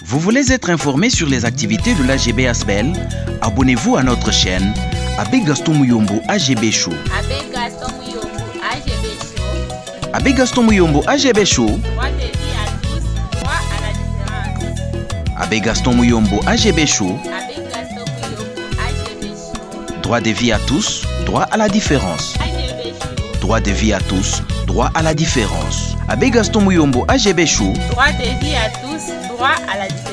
Vous voulez être informé sur les activités de l'AGB Asbel? Abonnez-vous à notre chaîne Abbé Gaston Muyombo AGB Show. Abbé Gaston Muyombo AGB Show. Abbé Gaston Muyombo AGB Show. Droit de vie à tous, droit à la différence. Abbé Gaston Muyombo AGB Show. Abbé Gaston Muyombo AGB Show. Droit de vie à tous, droit à la différence. AGB Show. Droit de vie à tous, droit à la différence. Abbé Gaston Muyombo AGB Show. Droit de vie à tous, droit à la différence.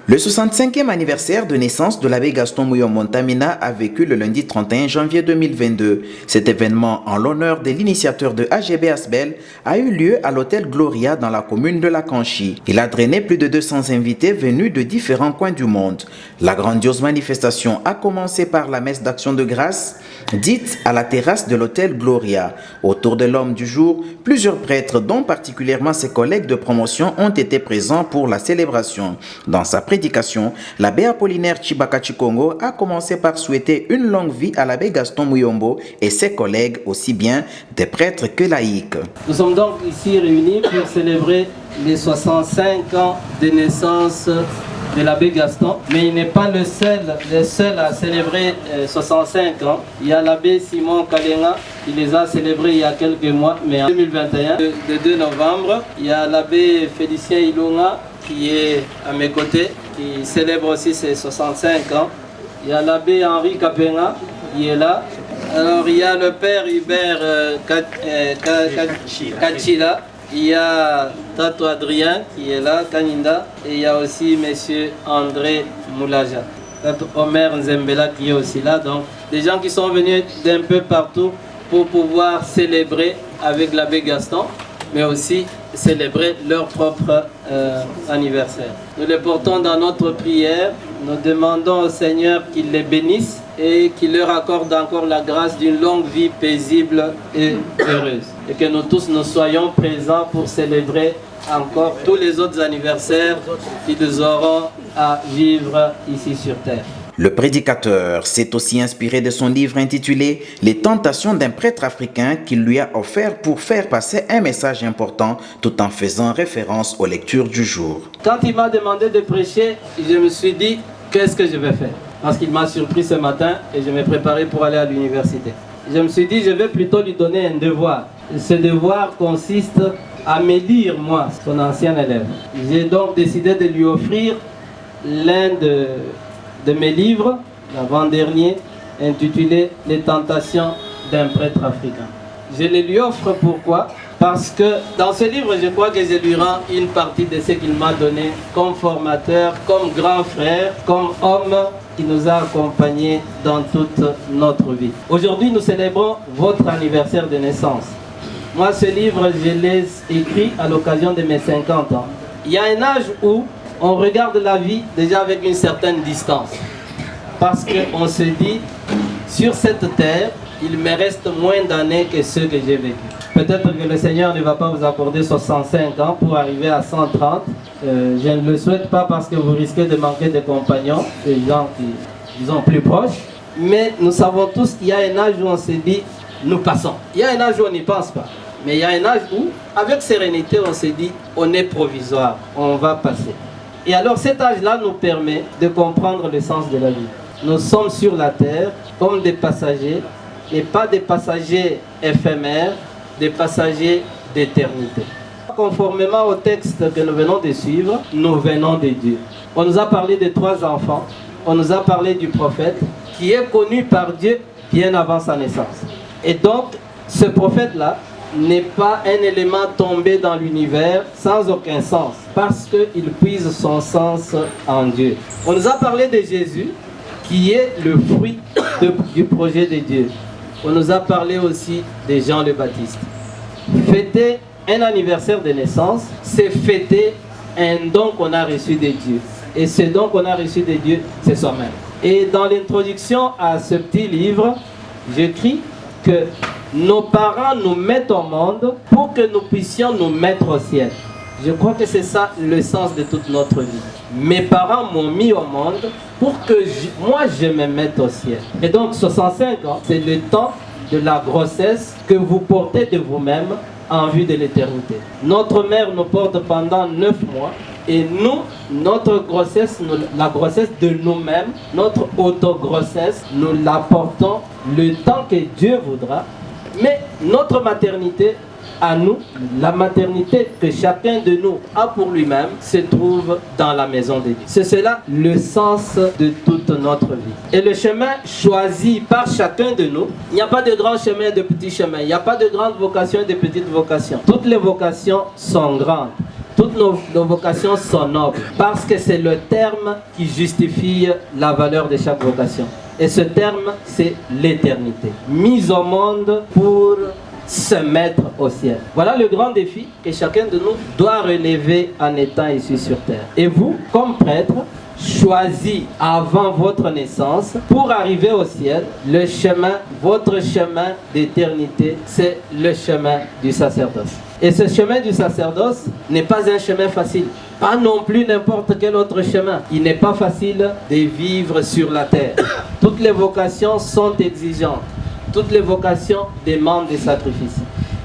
Le 65e anniversaire de naissance de l'abbé Gaston Muyombo Ntamina a vécu le lundi 31 janvier 2022. Cet événement en l'honneur de l'initiateur de AGB Asbel a eu lieu à l'hôtel Gloria dans la commune de La Canchie. Il a drainé plus de 200 invités venus de différents coins du monde. La grandiose manifestation a commencé par la messe d'action de grâce dite à la terrasse de l'hôtel Gloria. Autour de l'homme du jour, plusieurs prêtres, dont particulièrement ses collègues de promotion, ont été présents pour la célébration. Dans sa prédication, l'abbé Apollinaire Chibaka Chikongo a commencé par souhaiter une longue vie à l'abbé Gaston Muyombo et ses collègues, aussi bien des prêtres que laïcs. Nous sommes donc ici réunis pour célébrer les 65 ans de naissance de l'abbé Gaston, mais il n'est pas le seul à célébrer 65 ans. Il y a l'abbé Simon Kalenga, il les a célébrés il y a quelques mois, mais en 2021, le 2 novembre, il y a l'abbé Félicien Ilonga qui est à mes côtés, qui célèbre aussi ses 65 ans. Il y a l'abbé Henri Kapenga qui est là. Alors il y a le père Hubert Kachila. Il y a Tato Adrien qui est là, Kaninda, et il y a aussi monsieur André Moulaja, Tato Omer Nzembela qui est aussi là. Donc des gens qui sont venus d'un peu partout pour pouvoir célébrer avec l'abbé Gaston, mais aussi célébrer leur propre anniversaire. Nous les portons dans notre prière, nous demandons au Seigneur qu'il les bénisse et qu'il leur accorde encore la grâce d'une longue vie paisible et heureuse. Et que nous tous nous soyons présents pour célébrer encore tous les autres anniversaires qui nous auront à vivre ici sur terre. Le prédicateur s'est aussi inspiré de son livre intitulé « Les tentations d'un prêtre africain » qu'il lui a offert pour faire passer un message important tout en faisant référence aux lectures du jour. Quand il m'a demandé de prêcher, je me suis dit « Qu'est-ce que je vais faire ?» Parce qu'il m'a surpris ce matin et je me préparais pour aller à l'université. Je me suis dit « Je vais plutôt lui donner un devoir ». Ce devoir consiste à me lire, moi, son ancien élève. J'ai donc décidé de lui offrir l'un de mes livres, l'avant-dernier, intitulé « Les tentations d'un prêtre africain ». Je le lui offre pourquoi? Parce que dans ce livre, je crois que je lui rends une partie de ce qu'il m'a donné comme formateur, comme grand frère, comme homme qui nous a accompagnés dans toute notre vie. Aujourd'hui, nous célébrons votre anniversaire de naissance. Moi, ce livre, je l'ai écrit à l'occasion de mes 50 ans. Il y a un âge où on regarde la vie déjà avec une certaine distance. Parce qu'on se dit, sur cette terre, il me reste moins d'années que ceux que j'ai vécus. Peut-être que le Seigneur ne va pas vous accorder 65 ans pour arriver à 130. Je ne le souhaite pas parce que vous risquez de manquer de compagnons, des gens qui sont plus proches. Mais nous savons tous qu'il y a un âge où on se dit, nous passons. Il y a un âge où on n'y pense pas. Mais il y a un âge où, avec sérénité, on se dit, on est provisoire, on va passer. Et alors cet âge-là nous permet de comprendre le sens de la vie. Nous sommes sur la terre comme des passagers, et pas des passagers éphémères, des passagers d'éternité. Conformément au texte que nous venons de suivre, nous venons de Dieu. On nous a parlé de 3 enfants, on nous a parlé du prophète qui est connu par Dieu bien avant sa naissance. Et donc, ce prophète-là n'est pas un élément tombé dans l'univers sans aucun sens, parce qu'il puise son sens en Dieu. On nous a parlé de Jésus, qui est le fruit du projet de Dieu. on nous a parlé aussi de Jean le Baptiste. Fêter un anniversaire de naissance, c'est fêter un don qu'on a reçu de Dieu. Et ce don qu'on a reçu de Dieu, c'est soi-même. Et dans l'introduction à ce petit livre, j'écris que nos parents nous mettent au monde pour que nous puissions nous mettre au ciel. Je crois que c'est ça le sens de toute notre vie. Mes parents m'ont mis au monde pour que moi je me mette au ciel. Et donc 65 ans, c'est le temps de la grossesse que vous portez de vous-même en vue de l'éternité. Notre mère nous porte pendant 9 mois et nous, notre grossesse, la grossesse de nous-mêmes, notre autogrossesse, nous la portons le temps que Dieu voudra. Mais notre maternité, à nous, la maternité que chacun de nous a pour lui-même, se trouve dans la maison de Dieu. C'est cela le sens de toute notre vie. Et le chemin choisi par chacun de nous, il n'y a pas de grand chemin et de petit chemin. Il n'y a pas de grande vocation et de petite vocation. Toutes les vocations sont grandes. Toutes nos vocations sont nobles. Parce que c'est le terme qui justifie la valeur de chaque vocation. Et ce terme, c'est l'éternité. Mise au monde pour se mettre au ciel. Voilà le grand défi que chacun de nous doit relever en étant ici sur terre. Et vous, comme prêtre, choisi avant votre naissance pour arriver au ciel, le chemin, votre chemin d'éternité, c'est le chemin du sacerdoce. Et ce chemin du sacerdoce n'est pas un chemin facile. Pas non plus n'importe quel autre chemin. Il n'est pas facile de vivre sur la terre. Toutes les vocations sont exigeantes. Toutes les vocations demandent des sacrifices.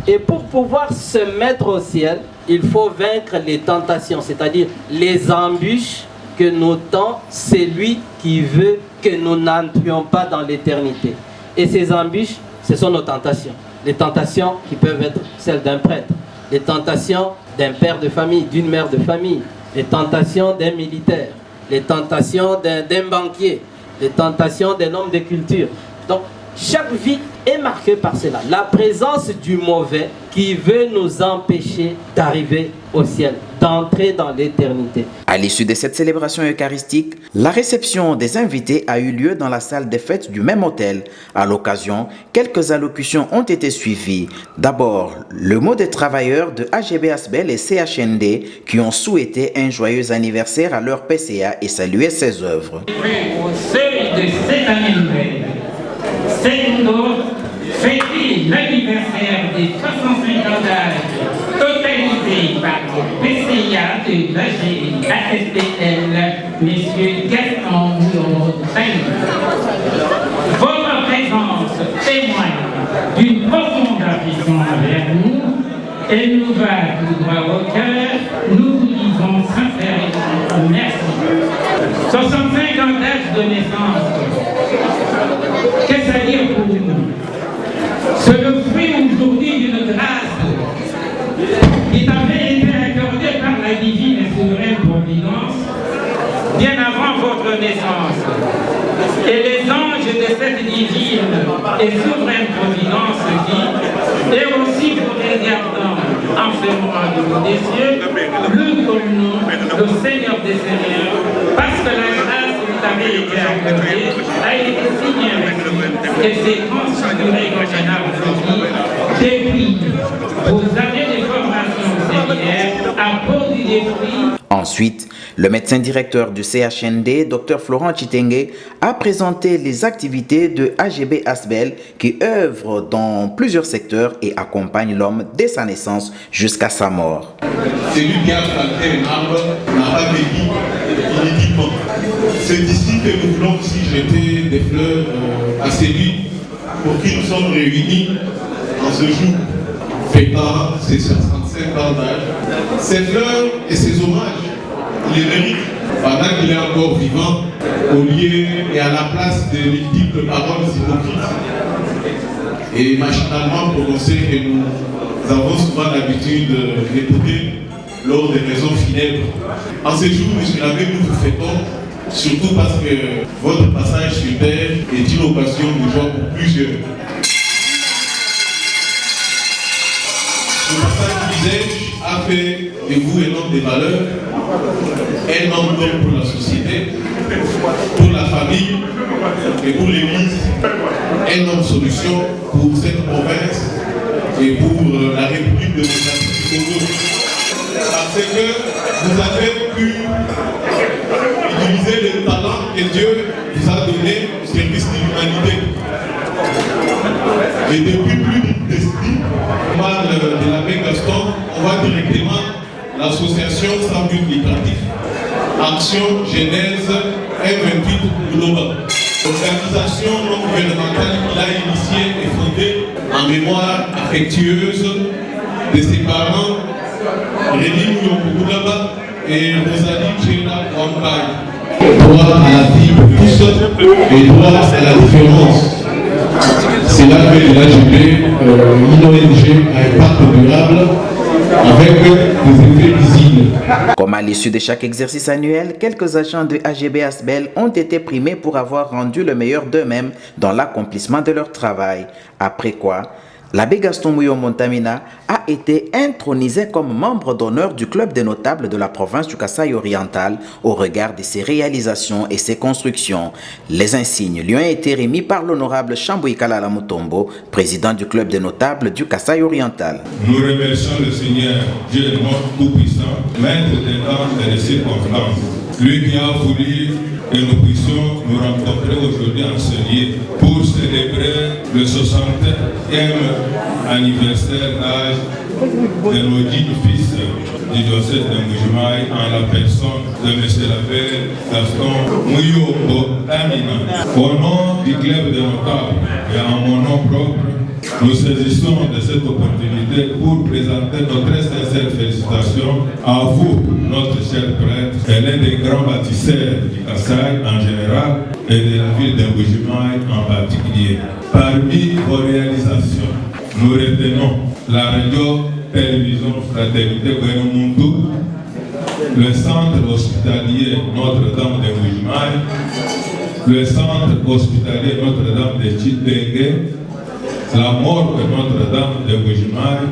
Et pour pouvoir se mettre au ciel, il faut vaincre les tentations, c'est-à-dire les embûches que nous tend celui qui veut que nous n'entrions pas dans l'éternité. Et ces embûches, ce sont nos tentations. Les tentations qui peuvent être celles d'un prêtre, les tentations d'un père de famille, d'une mère de famille, les tentations d'un militaire, les tentations d'un banquier, les tentations d'un homme de culture. Donc, chaque vie est marquée par cela. La présence du mauvais qui veut nous empêcher d'arriver au ciel, d'entrer dans l'éternité. À l'issue de cette célébration eucharistique, la réception des invités a eu lieu dans la salle des fêtes du même hôtel. À l'occasion, quelques allocutions ont été suivies. D'abord, le mot des travailleurs de AGB Asbel et CHND qui ont souhaité un joyeux anniversaire à leur PCA et salué ses œuvres. Au seuil de cette année nouvelle, Sendo fêter l'anniversaire des 350 âges totalisés par le PCA de l'ASBL, M. Gaston Moulon-Saint. Votre présence témoigne d'une profonde affection envers nous. Elle nous va tout droit au cœur. Nous vous disons sincèrement merci. 65 ans d'âge de naissance. Qu'est-ce à dire pour nous? C'est le fruit aujourd'hui d'une grâce qui t'avait été accordée par la divine et souveraine providence bien avant votre naissance. Et les anges de cette divine et souveraine providence dit, et aussi vous regardant en ce moment des cieux, le nom, le Seigneur des Seigneurs, parce que la grâce qui t'avait été accordée a été signée avec lui et s'est transfigurée comme un arbre depuis vos années de formation séminaire à produit des fruits. Ensuite, le médecin directeur du CHND, Dr Florent Chitenge, a présenté les activités de AGB Asbel qui œuvre dans plusieurs secteurs et accompagne l'homme dès sa naissance jusqu'à sa mort. Celui qui a planté un arbre n'a pas vécu inéditement. C'est ici que nous voulons aussi jeter des fleurs à celui pour qui nous sommes réunis en ce jour, fêtant ses 65 ans d'âge. Ces fleurs et ces hommages, il les mérite pendant qu'il est encore vivant, au lieu et à la place de multiples paroles hypocrites et machinalement prononcées que nous avons souvent l'habitude d'écouter lors des maisons funèbres. En ce jour, M. l'abbé, nous vous fêtons, surtout parce que votre passage sur terre est une occasion de joie pour plusieurs. Ce passage, disais-je, a fait de vous un homme de valeur, un homme d'homme pour la société, pour la famille et pour l'Église, un homme solution pour cette province et pour la République démocratique du Congo. Parce que vous avez pu utiliser les talents que Dieu vous a donnés au service de l'humanité. Et depuis plus d'une décennie, on parle de l'abbé Gaston, on voit directement l'association sans but lucratif, Action Genèse M28 Global. L'organisation non gouvernementale qu'il a initiée et fondée en mémoire affectueuse de ses parents, Rémi Mouyokoulaba et Rosalie Tchena Wambai. Droit à la vie pour tous et droit à la différence. C'est là que l'AGB, une ONG à impact durable, avec des effets visibles. Comme à l'issue de chaque exercice annuel, quelques agents de AGB Asbel ont été primés pour avoir rendu le meilleur d'eux-mêmes dans l'accomplissement de leur travail. Après quoi, l'abbé Gaston Mouyo Montamina a été intronisé comme membre d'honneur du club des notables de la province du Kasaï oriental au regard de ses réalisations et ses constructions. Les insignes lui ont été remis par l'honorable Chambouy Kalala Mutombo, président du club des notables du Kasaï oriental. Nous remercions le Seigneur Dieu notre Tout-Puissant, maître des temps et des circonstances, lui qui a voulu que nous puissions nous rencontrer aujourd'hui en ce lieu pour célébrer le 60e anniversaire d'âge de nos dignes fils du diocèse de Mbuji-Mayi en la personne de M. l'abbé Gaston Mouyo Montamina. Au nom du club des notables et en mon nom propre, nous saisissons de cette opportunité pour présenter nos très sincères félicitations à vous, notre cher prêtre, et l'un des grands bâtisseurs du Kasaï en général et de la ville de Mbuji-Mayi en particulier. Parmi vos réalisations, nous retenons la radio-télévision Fraternité Gwenumuntu, le centre hospitalier Notre-Dame de Mbuji-Mayi, le centre hospitalier Notre-Dame de Chitenge, la mort de Notre-Dame de Mbuji-Mayi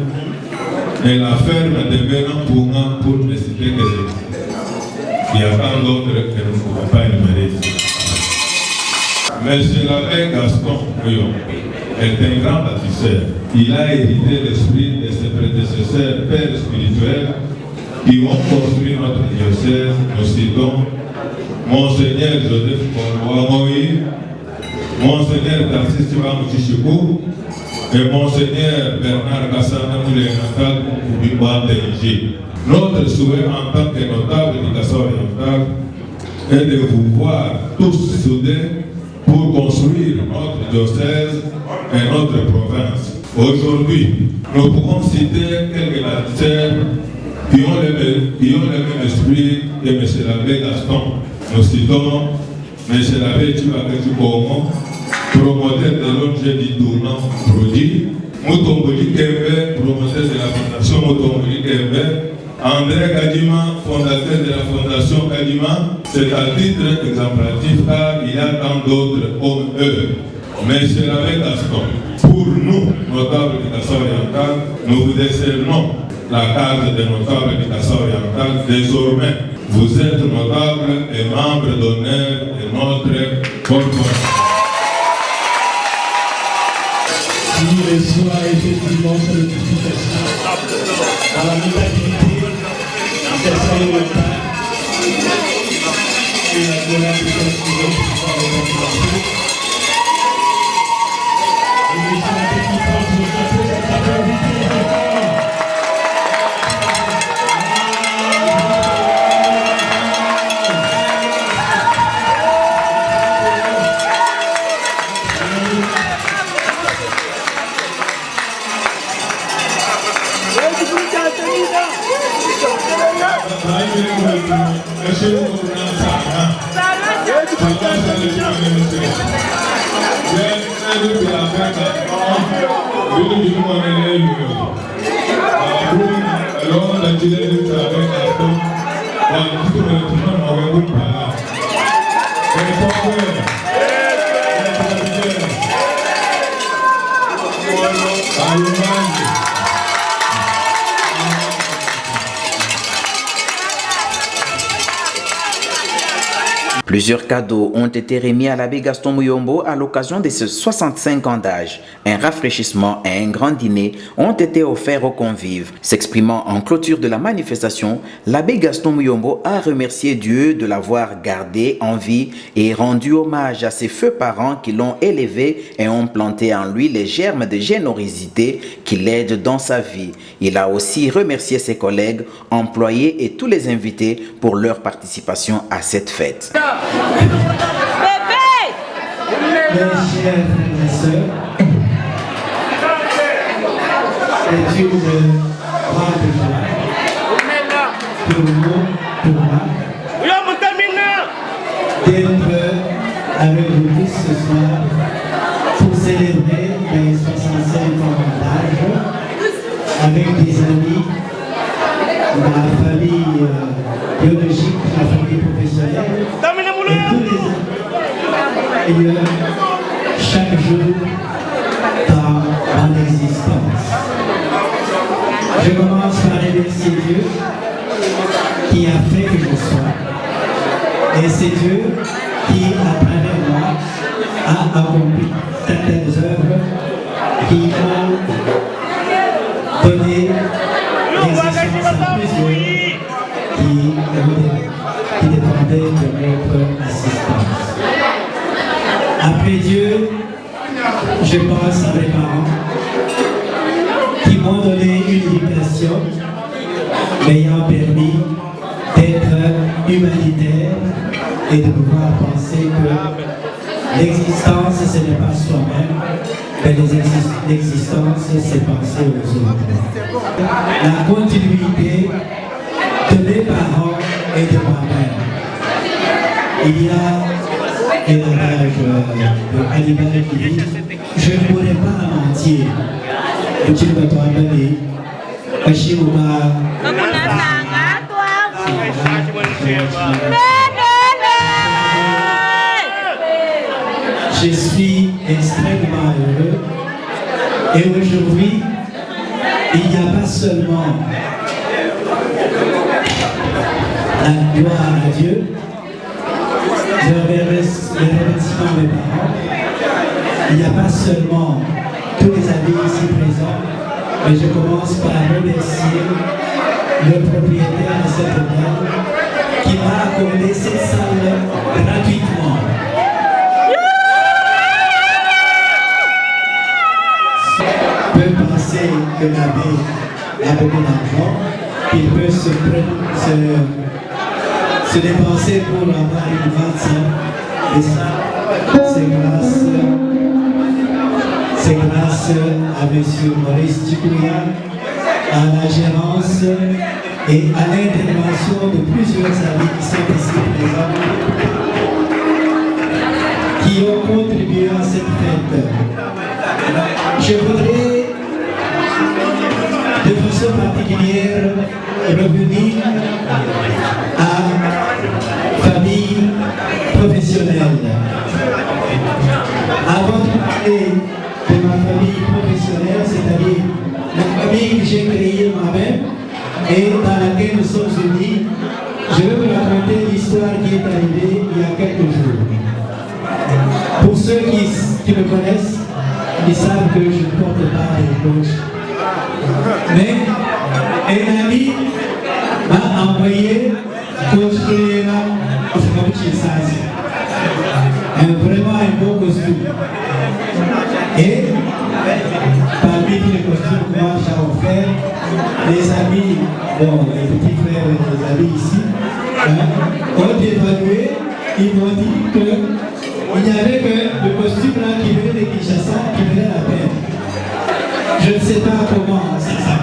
et la ferme de Benampunga pour ne citer que ces. Il y a tant d'autres que nous ne pouvons pas énumérer ici. Monsieur l'abbé Gaston Mouyo est un grand bâtisseur. Il a hérité l'esprit de ses prédécesseurs pères spirituels qui ont construit notre diocèse. Nous citons Monseigneur Joseph Kouamoï, Monseigneur Tarsis Mouchichikou et Monseigneur Bernard Gassana Moulenatal Koubibouan Ténigi. Notre souhait en tant que notable du Kasaï oriental est de vous voir tous soudés pour construire notre diocèse et notre province. Aujourd'hui, nous pouvons citer quelques bâtisseurs qui ont le même esprit que M. l'abbé Gaston. Nous citons M. l'abbé Tchibaketi Bomo, promoteur de l'ONG Ditouna Prodi, Mutomboli Kembe, promoteur de la fondation Mutomboli Kembe, André Kadima, fondateur de la fondation Kadima. C'est à titre exemplatif car il y a tant d'autres hommes heureux. Mais c'est l'abbé Gaston. Pour nous, notables du Kasaï oriental, nous vous décernons la carte des notables du Kasaï oriental. Désormais, vous êtes notables et membres d'honneur de notre corporation. Qui reçoit effectivement sa notification à la notabilité du Kasaï oriental et la glorification de pouvoir remplacer. Et laissez la petite porte de cette applaudissement. Plusieurs cadeaux ont été remis à l'abbé Gaston Muyombo à l'occasion de ses 65 ans d'âge. Un rafraîchissement et un grand dîner ont été offerts aux convives. S'exprimant en clôture de la manifestation, l'abbé Gaston Muyombo a remercié Dieu de l'avoir gardé en vie et rendu hommage à ses feux parents qui l'ont élevé et ont planté en lui les germes de générosité qui l'aident dans sa vie. Il a aussi remercié ses collègues, employés et tous les invités pour leur participation à cette fête. Mes chers frères et sœurs, c'est une grande joie pour nous, pour moi, d'être avec vous tous ce soir pour célébrer les 65 ans d'âge avec des amis, ma famille biologique, ma famille professionnelle et tous les amis chaque jour dans mon existence. Je commence par remercier Dieu qui a fait que je sois. Et c'est Dieu qui, à travers moi, a accompli certaines œuvres qui m'ont donné l'existence à plusieurs qui dépendaient de notre assistance. Après Dieu, je pense à mes parents qui m'ont donné une éducation m'ayant permis d'être humanitaire et de pouvoir penser que l'existence, ce n'est pas soi-même, mais l'existence, c'est penser aux autres. La continuité de mes parents et de moi-même. Il y a un adage de Hannibal qui dit « Je ne pourrais pas mentir ». Je suis extrêmement heureux et aujourd'hui, il n'y a pas seulement la gloire à Dieu, je remercie mes parents, il n'y a pas seulement tous les amis ici présents, mais je commence par remercier le propriétaire de cette maison qui m'a accordé cette salle gratuitement. On peut penser que l'abbé a beaucoup d'argent, qu'il peut se dépenser pour avoir une grande salle. Et ça, c'est grâce à M. Maurice Djikouya, à la gérance et à l'intervention de plusieurs amis qui sont ici présents, qui ont contribué à cette fête. Je voudrais de façon particulière revenir à la famille professionnelle. Avant de parler de ma famille professionnelle, c'est-à-dire la famille que j'ai créée moi-même et dans laquelle nous sommes unis, je vais vous raconter l'histoire qui est arrivée il y a quelques jours. Pour ceux qui me connaissent, ils savent que je ne porte pas les gauches. Mais un ami m'a envoyé construire vraiment un beau costume. Et parmi tous les costumes que moi j'ai offert, les amis, bon, les petits frères et les amis ici, ont évalué, ils m'ont dit qu'il n'y avait que le costume là qui venait de Kinshasa qui venait la peine. Je ne sais pas comment c'est ça.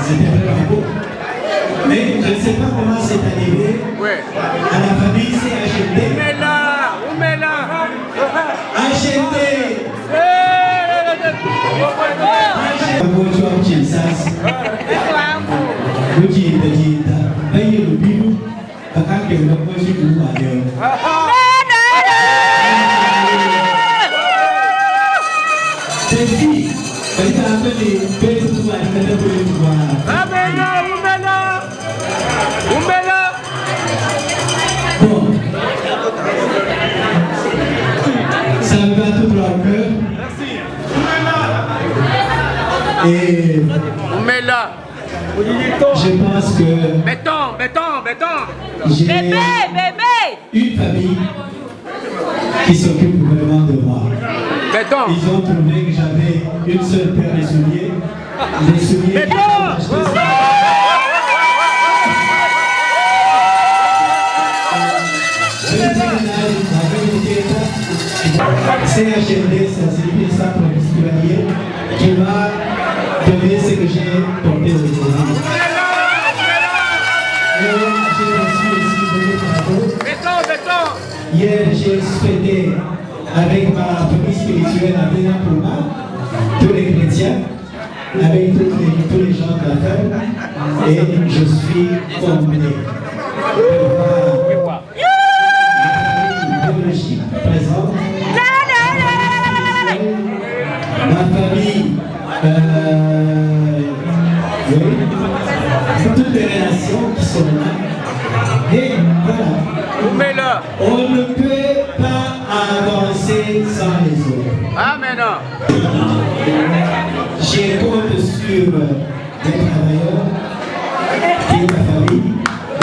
C'était vraiment beau. Mais je ne sais pas comment c'est arrivé à la famille CHMD. Acheté. Bon, Et On met là. je pense que Béton. j'ai Bébé. une famille qui s'occupe vraiment de moi. Béton. Ils ont trouvé que j'avais une seule paire de souliers. Des souliers. CHMD, ça signifie Centre hospitalier, qui m'a donné ce que j'ai porté aujourd'hui. Et j'ai reçu aussi de travaux. Hier, j'ai souhaité avec ma famille spirituelle à Bénin-Pouma, tous les chrétiens, avec tous les gens de la femme, et je suis comblé de voir la biologie présente. Ma famille, oui, toutes les relations qui sont là. Et voilà. On ne peut pas avancer sans les autres. Amen. J'ai compte sur les travailleurs et ma famille.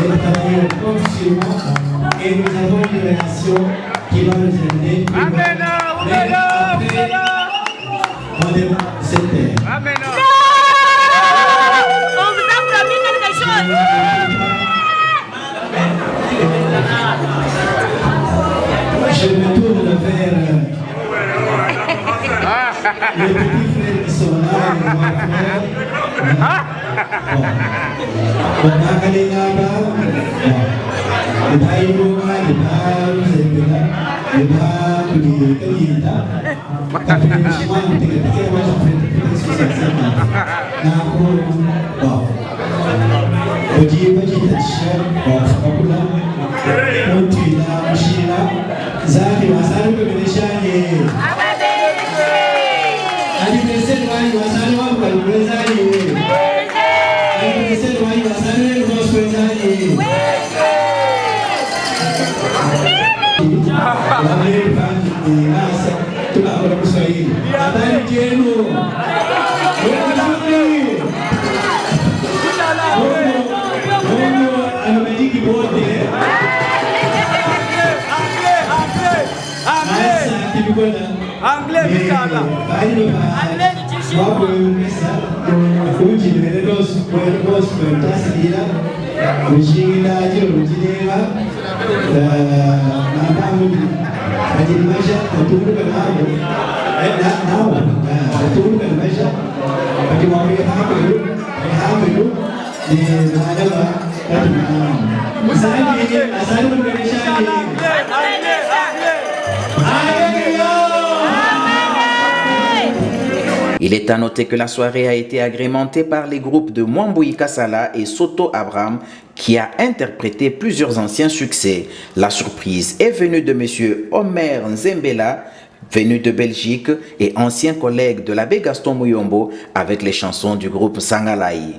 Les travailleurs comptent sur moi et nous avons une relation qui va nous aider. Amen. On démarre cette terre. Amen. On vous a promis quelque chose. Je me tourne vers les petits frères qui sont là, les grands frères. Il est à noter que la soirée a été agrémentée par les groupes de Mwamboui Kassala et Soto Abraham qui a interprété plusieurs anciens succès. La surprise est venue de M. Omer Nzembela, venu de Belgique et ancien collègue de l'abbé Gaston Muyombo avec les chansons du groupe Sangalaï.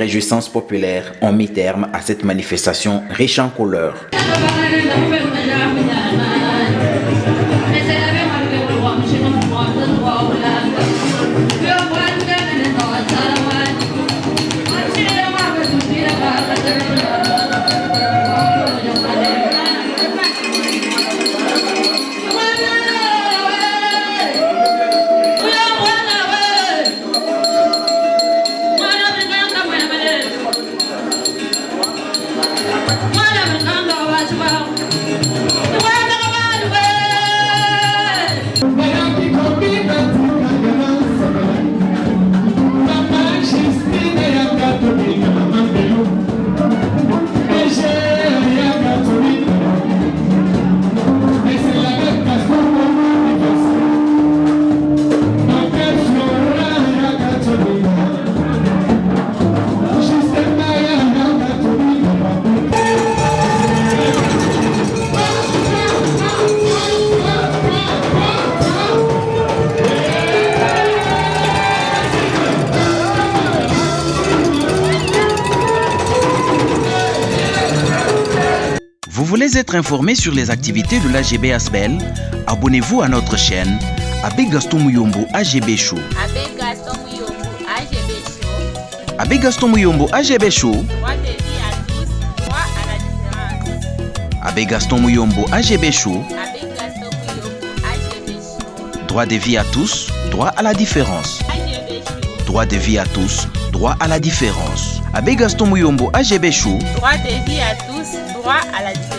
réjouissances populaires ont mis terme à cette manifestation riche en couleurs. Vous voulez être informé sur les activités de l'AGB Asbel? Abonnez-vous à notre chaîne Abbé Gaston Muyombo AGB Show. Abbé Gaston Muyombo AGB Show. Abbé Gaston Muyombo AGB Show. Droit de vie à tous, droit à la différence. Abbé Gaston Muyombo AGB Show. Abbé Gaston Muyombo AGB Show. Droit de vie à tous, droit à la différence. AGB Show. Droit de vie à tous, droit à la différence. Abbé Gaston Muyombo AGB Show. Droit de vie à tous, droit à la différence.